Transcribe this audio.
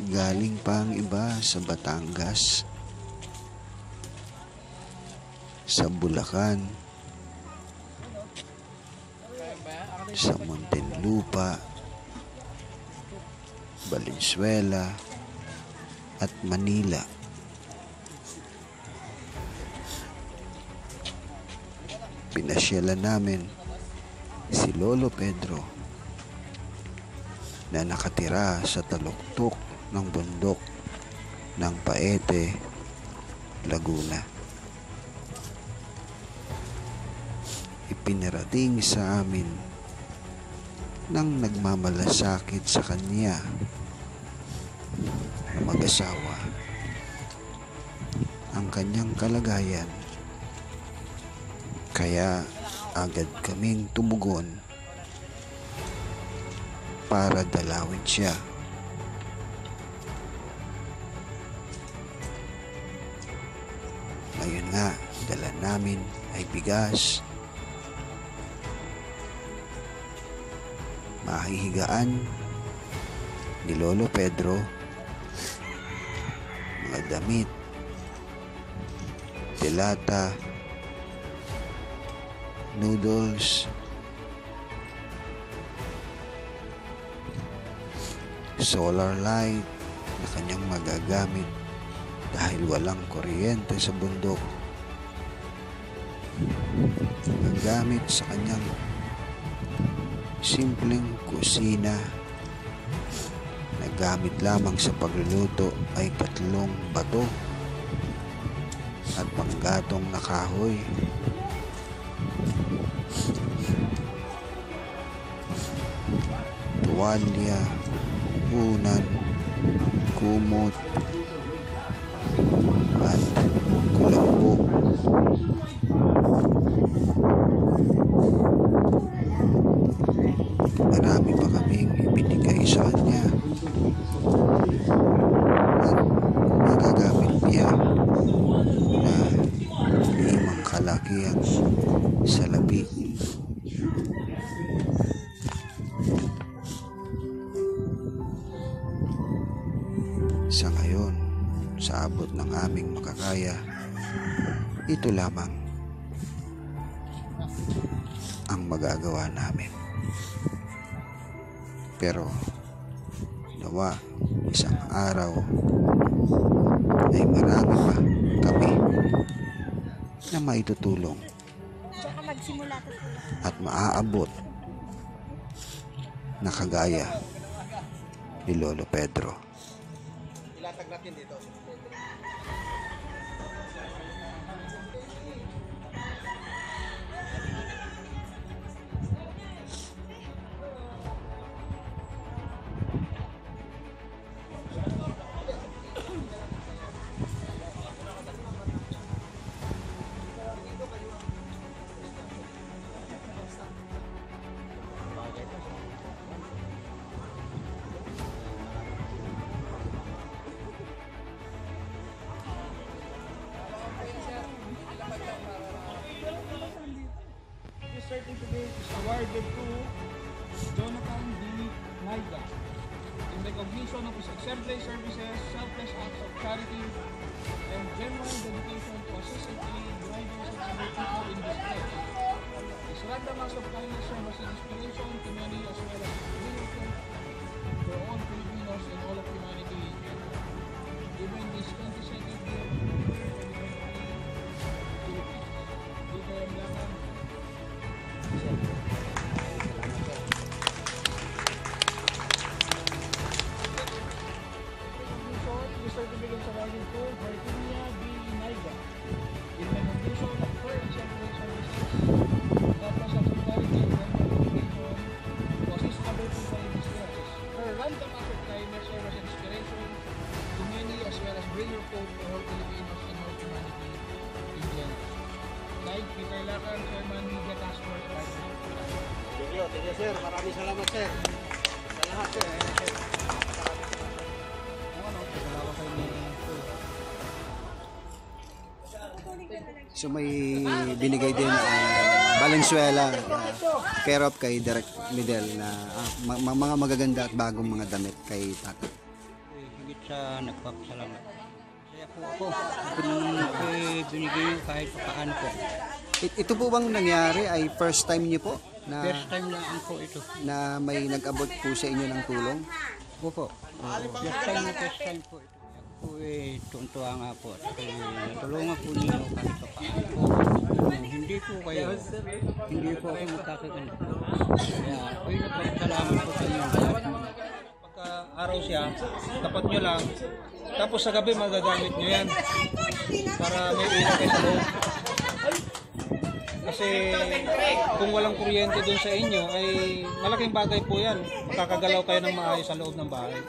galing pa ang iba sa Batangas, sa Bulacan, sa Muntinlupa, Valenzuela at Manila. Pinasyalan namin si Lolo Pedro na nakatira sa taluktok ng bundok ng Paete, Laguna. Ipinarating sa amin ng nagmamalasakit sa kanya na mag-asawa ang kanyang kalagayan, kaya agad kaming tumugon para dalawin siya. Ngayon nga, dala namin ay bigas, mahihigaan ni Lolo Pedro, mga damit, delata, noodles, solar light na kanyang magagamit dahil walang kuryente sa bundok. Ang gamit sa kanyang simpleng kusina na gamit lamang sa pagluluto ay 3 bato at panggatong na kahoy. Tuwalya, unan, kumot, at kulambo. Marami pa kaming ibinigay sa kanya at magagamit niya na 5 kalakihan salapi. Sa ngayon, sa abot ng aming makakaya, ito lamang ang magagawa namin. Pero nawa isang araw ay marami pa kami na maitutulong at maaabot na kagaya ni Lolo Pedro. Ilatag natin dito. Certain today is awarded to Jonathan D. Naida in recognition of his exemplary services, selfless acts of charity, and genuine dedication to assisting drivers and other people in distress. His random acts of kindness serve as an inspiration to many as well as miracle for all Filipinos and all of humanity in general. Given this 22nd year of Philippines, dito ang laman. Certificate sa Wagin to Virginia B. Naida in recognition of her exemplary services, purpose of charity and dedication to assist other people in distress. Her random act of kindness serves as inspiration to many as well as bring hope to all Filipinos and all humanity in general. Like Peter Lacan, Chairman Media Task Force. Thank you, sir. Maraming salamat, sir. Sa lahat, sir. So may binigay din Valenzuela, care of kay Direk Lidel na mga magaganda at bagong mga damit kay Tata. sa nagpapasalamat. Kaya po ako, binigay nyo kahit paano po. Ito po bang nangyari ay first time niyo po na First time lang po ito. na may nag-abot po sa inyo ng tulong? Opo. First time po ito. Ako tuntua nga po. Natulungan po ninyo kahit paano po. Hindi po kayo. Hindi po ako magkakaganito. Kaya ako'y nagpapasalamat po sa inyo. Pagka araw siya, tapat nyo lang. Tapos sa gabi magagamit nyo yan. Para may ilaw kayo sa loob. Kasi kung walang kuryente dun sa inyo ay malaking bagay po yan. Makakagalaw kayo ng maayos sa loob ng bahay.